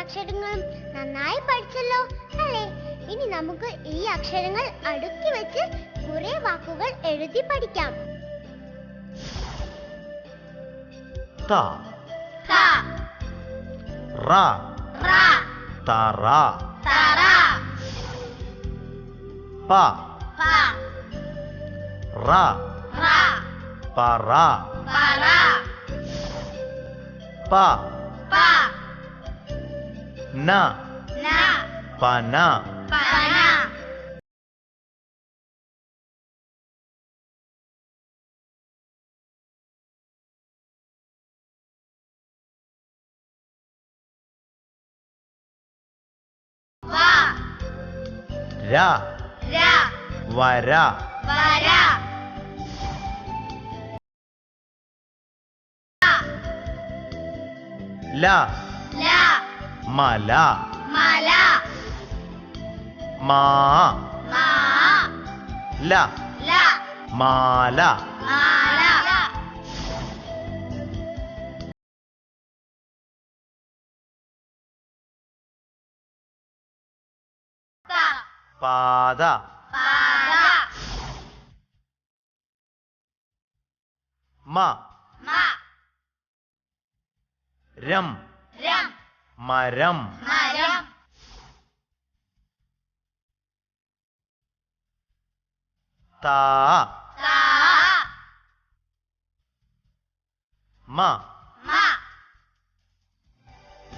അക്ഷരങ്ങളും നന്നായി പഠിച്ചല്ലോ അല്ലേ? ഇനി നമുക്ക് ഈ അക്ഷരങ്ങൾ അടുക്കി വെച്ച് കുറെ വാക്കുകൾ എഴുതി പഠിക്കാം. ത റ തറ പ റ പറ പ ന പന ര വര ല മല മാ ല മാല പാദ മ രം മരം താ മ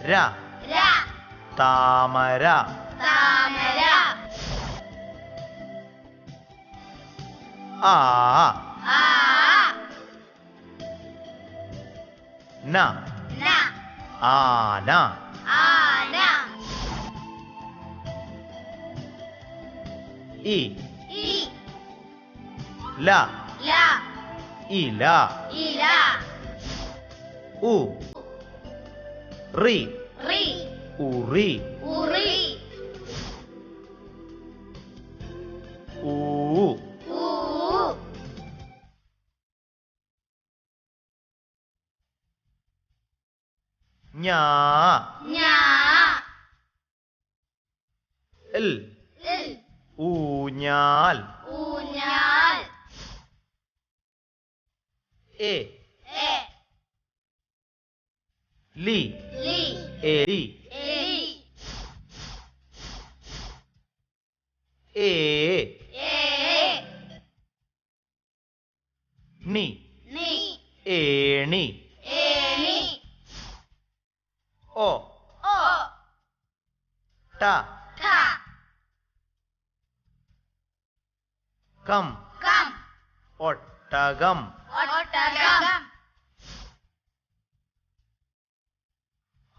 ര താമര ആ ന ആന ഇ ല ഇല ഉ റി ഉറി ഊ ഞാ ഇൽ ഊഞ്ഞാൽ എ ലി എലി എ നി ഏണി ഓ ട കം ഒട്ടകം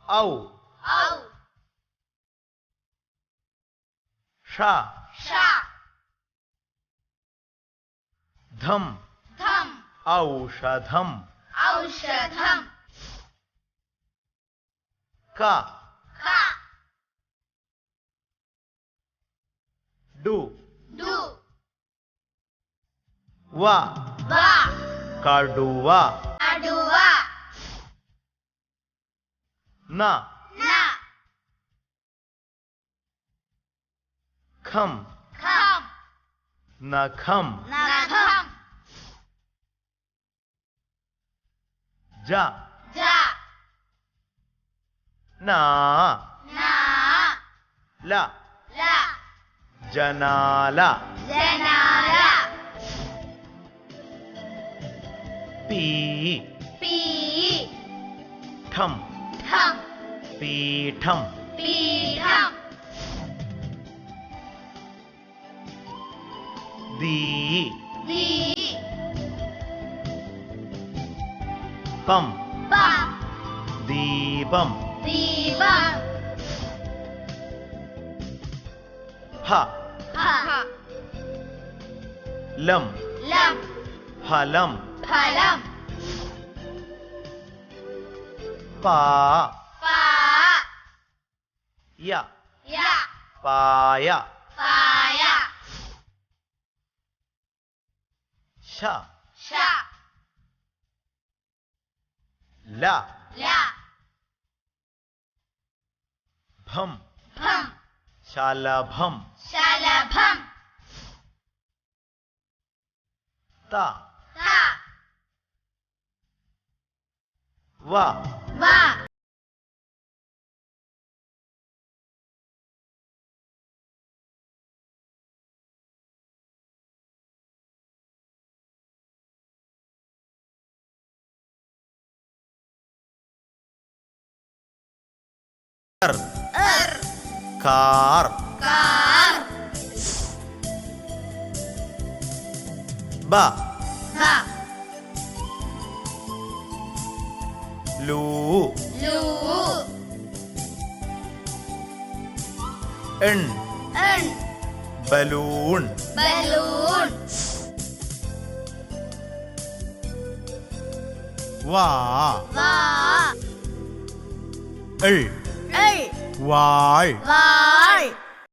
ഔ ഷ ധം ഔഷധം ക ഡു വ കടുവ ന ഖം നഖം ജ ന ല ജനാല പീ ഠം പീഠം ദീ പം ദീപം ഹ ലം ഫലം പാ യ പായ ശ ല ഭം ശലഭം ത വ കാർ ബ ലൂ എൺ ബലൂൺ വാ എൾ വാൾ